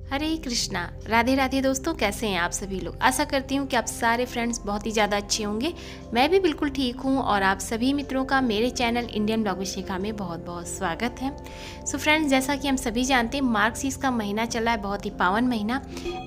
हरे कृष्णा। राधे राधे दोस्तों, कैसे हैं आप सभी लोग। आशा करती हूँ कि आप सारे फ्रेंड्स बहुत ही ज़्यादा अच्छे होंगे। मैं भी बिल्कुल ठीक हूँ और आप सभी मित्रों का मेरे चैनल इंडियन ब्लॉग विद शिखा में बहुत बहुत स्वागत है। सो फ्रेंड्स, जैसा कि हम सभी जानते हैं मार्गशीर्ष का महीना चला है, बहुत ही पावन महीना।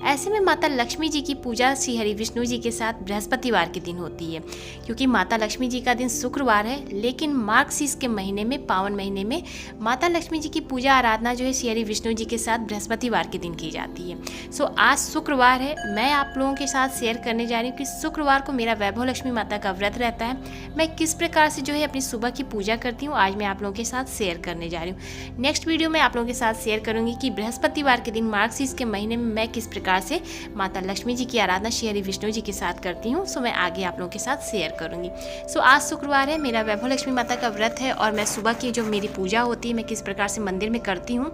ऐसे में माता लक्ष्मी जी की पूजा श्री हरि विष्णु जी के साथ बृहस्पतिवार के दिन होती है, क्योंकि माता लक्ष्मी जी का दिन शुक्रवार है। लेकिन मार्गशीर्ष के महीने में, पावन महीने में, माता लक्ष्मी जी की पूजा आराधना जो है श्री हरि विष्णु जी के साथ बृहस्पतिवार के दिन की जाती है। सो आज शुक्रवार है। मैं आप लोगों के साथ शेयर करने जा रही हूँ कि शुक्रवार को मेरा वैभव लक्ष्मी माता का व्रत रहता है। मैं किस प्रकार से जो है अपनी सुबह की पूजा करती हूँ, आज मैं आप लोगों के साथ शेयर करने जा रही हूँ। नेक्स्ट वीडियो में आप लोगों के साथ शेयर करूंगी कि बृहस्पतिवार के दिन मार्गशीर्ष के महीने में मैं किस प्रकार से माता लक्ष्मी जी की आराधना श्री हरि विष्णु जी के साथ करती हूँ। सो मैं आगे आप लोगों के साथ शेयर करूंगी। सो आज शुक्रवार है, मेरा वैभव लक्ष्मी माता का व्रत है और मैं सुबह की जो मेरी पूजा होती है मैं किस प्रकार से मंदिर में करती हूँ,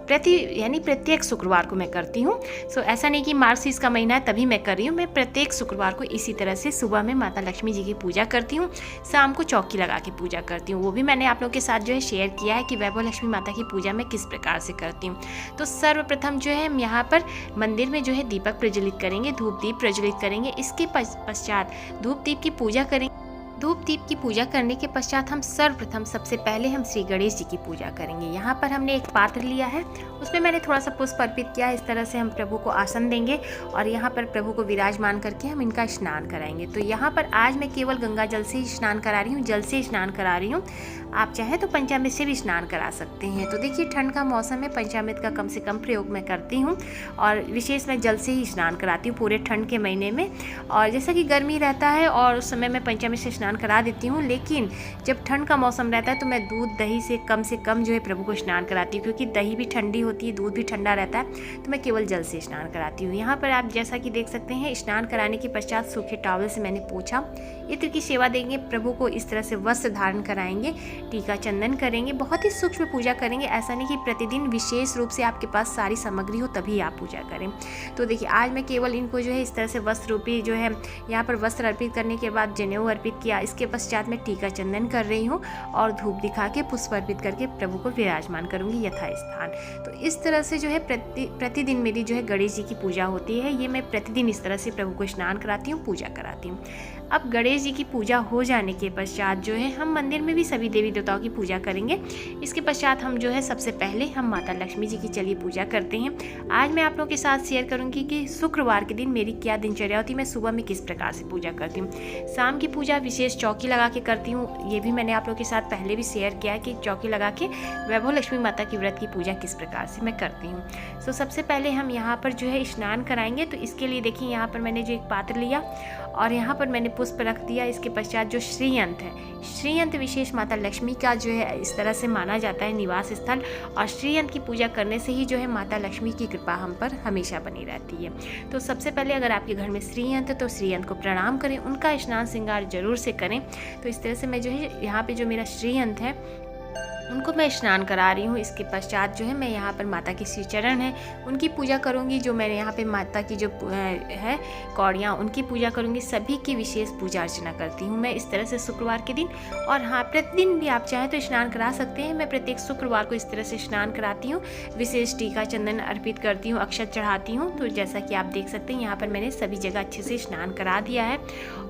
प्रत्येक शुक्रवार को मैं करती हूँ। सो ऐसा नहीं कि मार्गशीर्ष का महीना है तभी मैं कर रही हूँ, मैं प्रत्येक शुक्रवार को इसी तरह से सुबह में माता लक्ष्मी जी की पूजा करती हूँ, शाम को चौकी लगा के पूजा करती हूँ। वो भी मैंने आप लोगों के साथ जो है शेयर किया है कि वैभव लक्ष्मी माता की पूजा मैं किस प्रकार से करती हूँ। तो सर्वप्रथम जो है हम यहाँ पर मंदिर में जो है दीपक प्रज्वलित करेंगे, धूप दीप प्रज्वलित करेंगे। इसके पश्चात धूप दीप की पूजा करेंगे। धूप दीप की पूजा करने के पश्चात हम सर्वप्रथम सबसे पहले हम श्री गणेश जी की पूजा करेंगे। यहाँ पर हमने एक पात्र लिया है, उसमें मैंने थोड़ा सा पुष्प अर्पित किया है। इस तरह से हम प्रभु को आसन देंगे और यहाँ पर प्रभु को विराजमान करके हम इनका स्नान कराएंगे। तो यहाँ पर आज मैं केवल गंगा जल से ही स्नान करा रही हूँ, जल से स्नान करा रही हूँ। आप चाहें तो पंचामृत से भी स्नान करा सकते हैं। तो देखिए ठंड का मौसम है, पंचामृत का कम से कम प्रयोग मैं करती हूँ और विशेष मैं जल से ही स्नान कराती हूँ पूरे ठंड के महीने में। और जैसा कि गर्मी रहता है और उस समय मैं पंचामृत से स्नान करा देती हूँ, लेकिन जब ठंड का मौसम रहता है तो मैं दूध दही से कम जो है प्रभु को स्नान कराती हूँ, क्योंकि दही भी ठंडी होती है, दूध भी ठंडा रहता है, तो मैं केवल जल से स्नान कराती हूँ। यहाँ पर आप जैसा कि देख सकते हैं, स्नान कराने के पश्चात सूखे टॉवल से मैंने पोंछा, इत्र की सेवा देंगे, प्रभु को इस तरह से वस्त्र धारण कराएंगे, टीका चंदन करेंगे, बहुत ही सूक्ष्म पूजा करेंगे। ऐसा नहीं कि प्रतिदिन विशेष रूप से आपके पास सारी सामग्री हो तभी आप पूजा करें। तो देखिए आज मैं केवल इनको जो है इस तरह से वस्त्र रूपी जो है यहाँ पर वस्त्र अर्पित करने के बाद जनेऊ अर्पित किया। इसके पश्चात मैं टीका चंदन कर रही हूँ और धूप दिखा के पुष्प अर्पित करके प्रभु को विराजमान करूँगी यथास्थान। तो इस तरह से जो है प्रतिदिन मेरी जो है गणेश जी की पूजा होती है। ये मैं प्रतिदिन इस तरह से प्रभु को स्नान कराती हूँ, पूजा कराती हूँ। अब गणेश जी की पूजा हो जाने के पश्चात जो है हम मंदिर में भी सभी देवी देवताओं की पूजा करेंगे। इसके पश्चात हम जो है सबसे पहले हम माता लक्ष्मी जी की चलिए पूजा करते हैं। आज मैं आप लोगों के साथ शेयर करूंगी कि शुक्रवार के दिन मेरी क्या दिनचर्या होती है, मैं सुबह में किस प्रकार से पूजा करती हूँ। शाम की पूजा विशेष चौकी लगा के करती हूँ, ये भी मैंने आप लोगों के साथ पहले भी शेयर किया है कि चौकी लगा के वैभव लक्ष्मी माता की व्रत की पूजा किस प्रकार से मैं करती हूँ। तो सबसे पहले हम यहाँ पर जो है स्नान कराएंगे। तो इसके लिए देखिए यहाँ पर मैंने जो एक पात्र लिया और यहाँ पर मैंने पुष्प रख दिया। इसके पश्चात जो श्रीयंत्र है, श्रीयंत्र विशेष माता लक्ष्मी का जो है इस तरह से माना जाता है निवास स्थल, और श्रीयंत्र की पूजा करने से ही जो है माता लक्ष्मी की कृपा हम पर हमेशा बनी रहती है। तो सबसे पहले अगर आपके घर में श्रीयंत्र तो श्रीयंत्र को प्रणाम करें, उनका स्नान श्रृंगार जरूर से करें। तो इस तरह से मैं जो है यहाँ पे जो मेरा श्रीयंत्र है उनको मैं स्नान करा रही हूँ। इसके पश्चात जो है मैं यहाँ पर माता के श्री चरण हैं उनकी पूजा करूँगी। जो मैंने यहाँ पे माता की जो है कौड़ियाँ उनकी पूजा करूँगी। सभी की विशेष पूजा अर्चना करती हूँ मैं इस तरह से शुक्रवार के दिन। और हाँ, प्रतिदिन भी आप चाहें तो स्नान करा सकते हैं। मैं प्रत्येक शुक्रवार को इस तरह से स्नान कराती हूँ, विशेष टीका चंदन अर्पित करती हूँ, अक्षत चढ़ाती हूँ। तो जैसा कि आप देख सकते हैं यहाँ पर मैंने सभी जगह अच्छे से स्नान करा दिया है।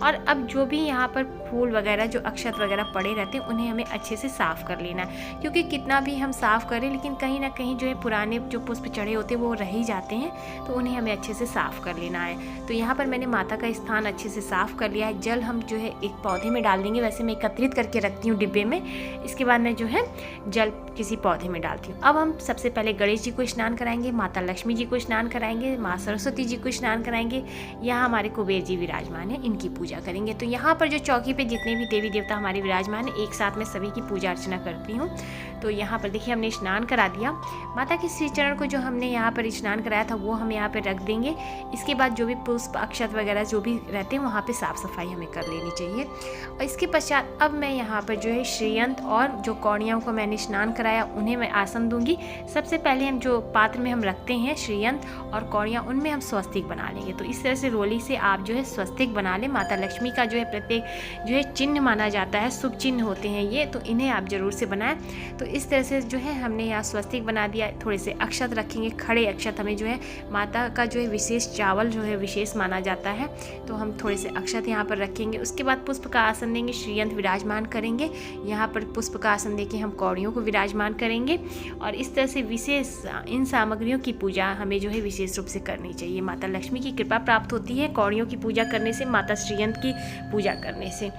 और अब जो भी यहाँ पर फूल वगैरह जो अक्षत वगैरह पड़े रहते हैं उन्हें हमें अच्छे से साफ़ कर लेना है, क्योंकि कितना भी हम साफ़ करें लेकिन कहीं ना कहीं जो है पुराने जो पुष्प चढ़े होते हैं वो रह ही जाते हैं, तो उन्हें हमें अच्छे से साफ़ कर लेना है। तो यहाँ पर मैंने माता का स्थान अच्छे से साफ़ कर लिया है। जल हम जो है एक पौधे में डाल देंगे, वैसे मैं एकत्रित करके रखती हूँ डिब्बे में। इसके बाद मैं जो है जल किसी पौधे में डालती हूँ। अब हम सबसे पहले गणेश जी को स्नान कराएंगे, माता लक्ष्मी जी को स्नान कराएंगे, माँ सरस्वती जी को स्नान कराएंगे। यहाँ हमारे कुबेर जी विराजमान है, इनकी पूजा करेंगे। तो यहाँ पर जो चौकी पे जितने भी देवी देवता हमारे विराजमान है एक साथ में सभी की पूजा अर्चना करती हूँ। तो यहाँ पर देखिए हमने स्नान करा दिया। माता के श्री चरण को जो हमने यहाँ पर स्नान कराया था वो हम यहाँ पर रख देंगे। इसके बाद जो भी पुष्प अक्षत वगैरह जो भी रहते हैं वहाँ पे साफ़ सफाई हमें कर लेनी चाहिए। और इसके पश्चात अब मैं यहाँ पर जो है श्रीयंत्र और जो कौड़ियों को मैंने स्नान कराया उन्हें मैं आसन दूंगी। सबसे पहले हम जो पात्र में हम रखते हैं श्रीयंत्र और कौड़ियाँ उनमें हम स्वस्तिक बना लेंगे। तो इस तरह से रोली से आप जो है स्वस्तिक बना लें। माता लक्ष्मी का जो है प्रत्येक जो है चिन्ह माना जाता है, शुभ चिन्ह होते हैं ये, तो इन्हें आप जरूर से बनाएं। तो इस तरह से जो है हमने यहाँ स्वस्तिक बना दिया। थोड़े से अक्षत रखेंगे, खड़े अक्षत। हमें जो है माता का जो है विशेष चावल जो है विशेष माना जाता है, तो हम थोड़े से अक्षत यहाँ पर रखेंगे। उसके बाद पुष्प का आसन देंगे, श्रीयंत्र विराजमान करेंगे। यहाँ पर पुष्प का आसन देके हम कौड़ियों को विराजमान करेंगे। और इस तरह से विशेष इन सामग्रियों की पूजा हमें जो है विशेष रूप से करनी चाहिए। माता लक्ष्मी की कृपा प्राप्त होती है कौड़ियों की पूजा करने से, माता श्रीयंत्र की पूजा करने से।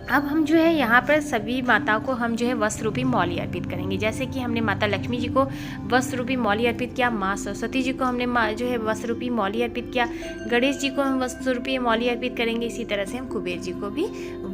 अब हम जो है यहाँ पर सभी माताओं को हम जो है वस्त्र रूपी मौली अर्पित करेंगे। जैसे कि हमने माता लक्ष्मी जी को वस्त्र रूपी मौली अर्पित किया, माँ सरस्वती जी को हमने जो है वस्त्र रूपी मौली अर्पित किया, गणेश जी को हम वस्त्र रूपी मौली अर्पित करेंगे। इसी तरह से हम कुबेर जी को भी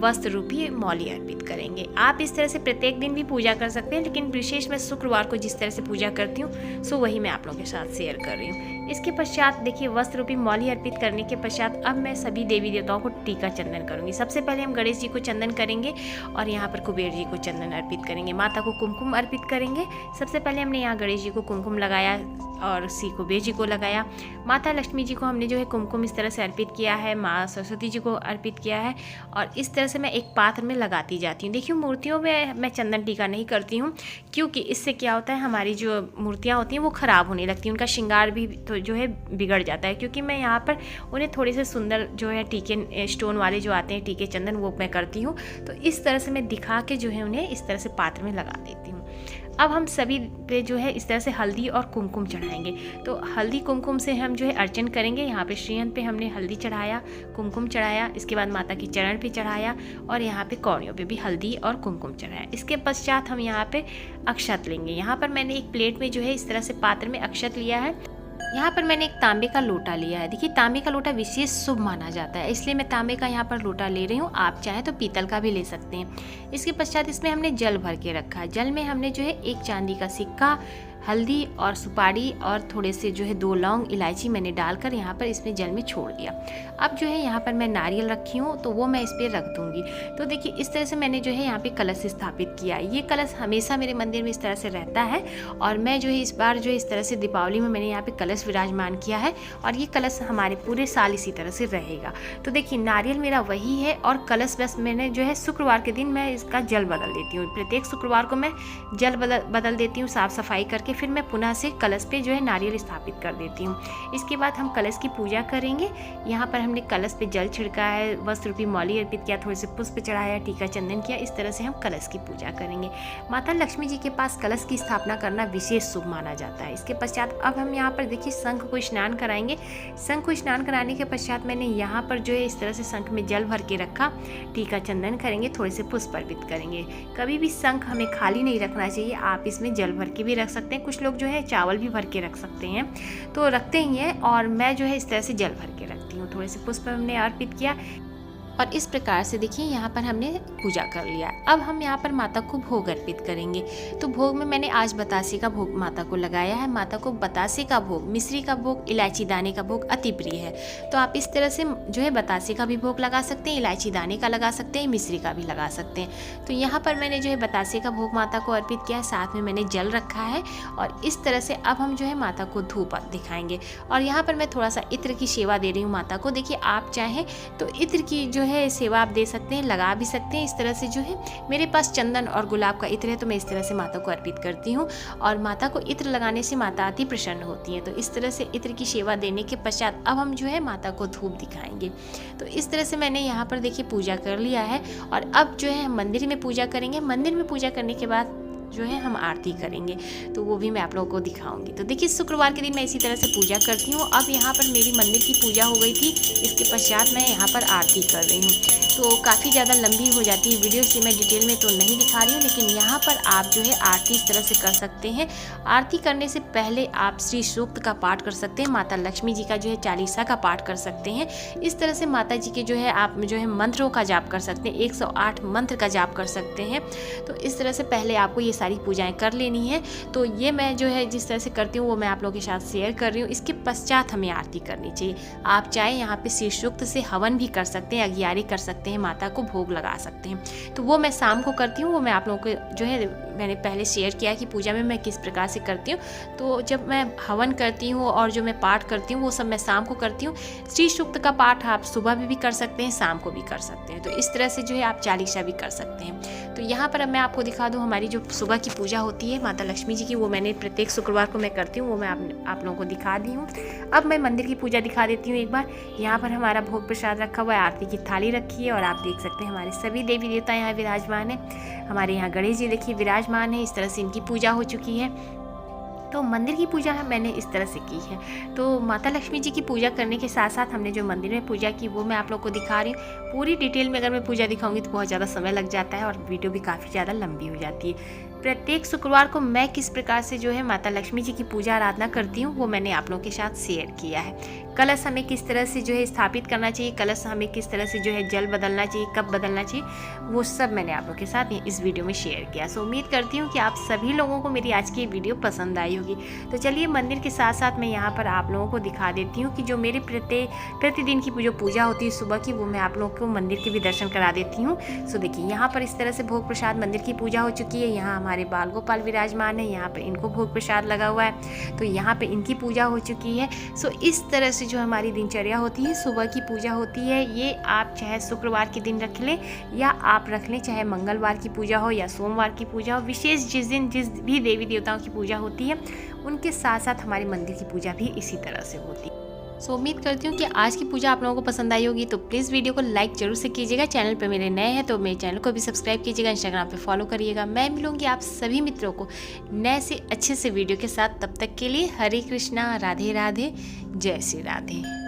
वस्त्र रूपी मौली अर्पित करेंगे। आप इस तरह से प्रत्येक दिन भी पूजा कर सकते हैं, लेकिन विशेष मैं शुक्रवार को जिस तरह से पूजा करती हूँ सो वही मैं आप लोगों के साथ शेयर कर रही हूँ। इसके पश्चात देखिए वस्त्र रूपी मौली अर्पित करने के पश्चात अब मैं सभी देवी देवताओं को टीका चंदन करूँगी। सबसे पहले हम गणेश जी को चंदन करेंगे और यहाँ पर कुबेर जी को चंदन अर्पित करेंगे। माता को कुमकुम अर्पित करेंगे। सबसे पहले हमने यहाँ गणेश जी को कुमकुम लगाया और श्री कुबेर जी को लगाया। माता लक्ष्मी जी को हमने जो है कुमकुम इस तरह से अर्पित किया है, माँ सरस्वती जी को अर्पित किया है और इस तरह से मैं एक पात्र में लगाती जाती हूँ। देखिए मूर्तियों में मैं चंदन टीका नहीं करती हूँ, क्योंकि इससे क्या होता है हमारी जो मूर्तियाँ होती हैं वो ख़राब होने लगती हैं, उनका श्रृंगार भी तो जो है बिगड़ जाता है। क्योंकि मैं यहाँ पर उन्हें थोड़े से सुंदर जो है टीके स्टोन वाले जो आते हैं टीके चंदन वो मैं करती हूँ। तो इस तरह से मैं दिखा के जो है उन्हें इस तरह से पात्र में लगा देती हूँ। अब हम सभी पे जो है इस तरह से हल्दी और कुमकुम चढ़ाएंगे। तो हल्दी कुमकुम से हम जो है अर्चन करेंगे। यहाँ पे श्रीयंत्र पे हमने हल्दी चढ़ाया, कुमकुम चढ़ाया, इसके बाद माता के चरण पे चढ़ाया और यहाँ पे कौड़ियों पे भी हल्दी और कुमकुम चढ़ाया। इसके पश्चात हम यहाँ पे अक्षत लेंगे। यहाँ पर मैंने एक प्लेट में जो है इस तरह से पात्र में अक्षत लिया है। यहाँ पर मैंने एक तांबे का लोटा लिया है। देखिए तांबे का लोटा विशेष शुभ माना जाता है, इसलिए मैं तांबे का यहाँ पर लोटा ले रही हूँ। आप चाहें तो पीतल का भी ले सकते हैं। इसके पश्चात इसमें हमने जल भर के रखा है। जल में हमने जो है एक चांदी का सिक्का, हल्दी और सुपारी और थोड़े से जो है 2 लौंग इलायची मैंने डालकर यहाँ पर इसमें जल में छोड़ दिया। अब जो है यहाँ पर मैं नारियल रखी हूँ तो वो मैं इस पर रख दूँगी। तो देखिए इस तरह से मैंने जो है यहाँ पे कलश स्थापित किया। ये कलश हमेशा मेरे मंदिर में इस तरह से रहता है और मैं जो है इस बार जो है इस तरह से दीपावली में मैंने यहाँ पे कलश विराजमान किया है और ये कलश हमारे पूरे साल इसी तरह से रहेगा। तो देखिए नारियल मेरा वही है और कलश बस मैंने जो है शुक्रवार के दिन मैं इसका जल बदल देती हूँ। प्रत्येक शुक्रवार को मैं जल बदल देती हूँ साफ़ सफाई करके, फिर मैं पुनः से कलश पे जो है नारियल स्थापित कर देती हूँ। इसके बाद हम कलश की पूजा करेंगे। यहाँ पर हमने कलश पे जल छिड़का है, वस्त्र रूपी मौली अर्पित किया, थोड़े से पुष्प चढ़ाया, टीका चंदन किया। इस तरह से हम कलश की पूजा करेंगे। माता लक्ष्मी जी के पास कलश की स्थापना करना विशेष शुभ माना जाता है। इसके पश्चात अब हम यहाँ पर देखिए शंख को स्नान कराएंगे। शंख को स्नान कराने के पश्चात मैंने यहाँ पर जो है इस तरह से शंख में जल भर के रखा, टीका चंदन करेंगे, थोड़े से पुष्प अर्पित करेंगे। कभी भी शंख हमें खाली नहीं रखना चाहिए, आप इसमें जल भर के भी रख सकते हैं। कुछ लोग जो है चावल भी भर के रख सकते हैं, तो रखते ही हैं और मैं जो है इस तरह से जल भर के रखती हूँ। थोड़े से पुष्प हमने अर्पित किया और इस प्रकार से देखिए यहाँ पर हमने पूजा कर लिया। अब हम यहाँ पर माता को भोग अर्पित करेंगे। तो भोग में मैंने आज बतासे का भोग माता को लगाया है। माता को बतासे का भोग, मिश्री का भोग, इलायची दाने का भोग अति प्रिय है। तो आप इस तरह से जो है बतासे का भी भोग लगा सकते हैं, इलायची दाने का लगा सकते हैं, मिश्री का भी लगा सकते हैं। तो यहाँ पर मैंने जो है बतासे का भोग माता को अर्पित किया है, साथ में मैंने जल रखा है और इस तरह से अब हम जो है माता को धूप दिखाएंगे। और यहाँ पर मैं थोड़ा सा इत्र की सेवा दे रही हूँ माता को। देखिए आप चाहें तो इत्र की जो है सेवा आप दे सकते हैं, लगा भी सकते हैं। इस तरह से जो है मेरे पास चंदन और गुलाब का इत्र है तो मैं इस तरह से माता को अर्पित करती हूँ और माता को इत्र लगाने से माता अति प्रसन्न होती है। तो इस तरह से इत्र की सेवा देने के पश्चात अब हम जो है माता को धूप दिखाएंगे। तो इस तरह से मैंने यहाँ पर देखिए पूजा कर लिया है और अब जो है हम मंदिर में पूजा करेंगे। मंदिर में पूजा करने के बाद जो है हम आरती करेंगे, तो वो भी मैं आप लोगों को दिखाऊंगी। तो देखिए शुक्रवार के दिन मैं इसी तरह से पूजा करती हूँ। अब यहाँ पर मेरी मंदिर की पूजा हो गई थी, इसके पश्चात मैं यहाँ पर आरती कर रही हूँ। तो काफ़ी ज़्यादा लंबी हो जाती है वीडियो, से मैं डिटेल में तो नहीं दिखा रही हूँ, लेकिन यहाँ पर आप जो है आरती इस तरह से कर सकते हैं। आरती करने से पहले आप श्री सूक्त का पाठ कर सकते हैं, माता लक्ष्मी जी का जो है चालीसा का पाठ कर सकते हैं। इस तरह से माता जी के जो है आप जो है मंत्रों का जाप कर सकते हैं, 108 मंत्र का जाप कर सकते हैं। तो इस तरह से पहले आपको ये सारी पूजाएं कर लेनी है। तो ये मैं जो है जिस तरह से करती हूँ वो मैं आप लोगों के साथ शेयर कर रही हूँ। इसके पश्चात हमें आरती करनी चाहिए। आप चाहे यहाँ पे श्री सूक्त से हवन भी कर सकते हैं, अगियारी कर सकते हैं, माता को भोग लगा सकते हैं। तो वो मैं शाम को करती हूँ, वो मैं आप लोगों को जो है मैंने पहले शेयर किया कि पूजा में मैं किस प्रकार से करती हूँ। तो जब मैं हवन करती हूँ और जो मैं पाठ करती हूँ वो सब मैं शाम को करती हूँ। श्री सूक्त का पाठ आप सुबह भी कर सकते हैं, शाम को भी कर सकते हैं। तो इस तरह से जो है आप चालीसा भी कर सकते हैं। तो यहाँ पर अब मैं आपको दिखा दूँ हमारी जो सुबह की पूजा होती है माता लक्ष्मी जी की, वो मैंने प्रत्येक शुक्रवार को मैं करती हूँ, वो मैं आप लोगों को दिखा दी हूँ। अब मैं मंदिर की पूजा दिखा देती हूँ एक बार। यहाँ पर हमारा भोग प्रसाद रखा हुआ है, आरती की थाली रखी है और आप देख सकते हैं हमारे सभी देवी देवता यहाँ विराजमान है। हमारे यहाँ गणेश जी देखिए विराजमान है, इस तरह से इनकी पूजा हो चुकी है। तो मंदिर की पूजा है मैंने इस तरह से की है। तो माता लक्ष्मी जी की पूजा करने के साथ साथ हमने जो मंदिर में पूजा की वो मैं आप लोग को दिखा रही हूँ। पूरी डिटेल में अगर मैं पूजा दिखाऊंगी तो बहुत ज़्यादा समय लग जाता है और वीडियो भी काफ़ी ज़्यादा लंबी हो जाती है। प्रत्येक शुक्रवार को मैं किस प्रकार से जो है माता लक्ष्मी जी की पूजा आराधना करती हूँ वो मैंने आप लोगों के साथ शेयर किया है। कलश हमें किस तरह से जो है स्थापित करना चाहिए, कलश हमें किस तरह से जो है जल बदलना चाहिए, कब बदलना चाहिए, वो सब मैंने आप लोगों के साथ इस वीडियो में शेयर किया। सो उम्मीद करती हूँ कि आप सभी लोगों को मेरी आज की वीडियो पसंद आई होगी। तो चलिए मंदिर के साथ साथ मैं यहाँ पर आप लोगों को दिखा देती हूँ कि जो मेरी प्रतिदिन की जो पूजा होती है सुबह की, वो मैं आप लोगों को मंदिर के भी दर्शन करा देती हूँ। सो देखिए यहाँ पर इस तरह से भोग प्रसाद मंदिर की पूजा हो चुकी है। यहाँ हमारे बाल गोपाल विराजमान है, यहाँ पर इनको भोग प्रसाद लगा हुआ है, तो यहाँ पर इनकी पूजा हो चुकी है। सो इस तरह से जो हमारी दिनचर्या होती है, सुबह की पूजा होती है। ये आप चाहे शुक्रवार के दिन रख लें या आप रख लें, चाहे मंगलवार की पूजा हो या सोमवार की पूजा हो, विशेष जिस दिन जिस भी देवी देवताओं की पूजा होती है उनके साथ साथ हमारे मंदिर की पूजा भी इसी तरह से होती है। सो उम्मीद करती हूँ कि आज की पूजा आप लोगों को पसंद आई होगी। तो प्लीज़ वीडियो को लाइक जरूर से कीजिएगा। चैनल पर मेरे नए हैं तो मेरे चैनल को भी सब्सक्राइब कीजिएगा, इंस्टाग्राम पे फॉलो करिएगा। मैं मिलूंगी आप सभी मित्रों को नए से अच्छे से वीडियो के साथ। तब तक के लिए हरे कृष्णा, राधे राधे, जय श्री राधे।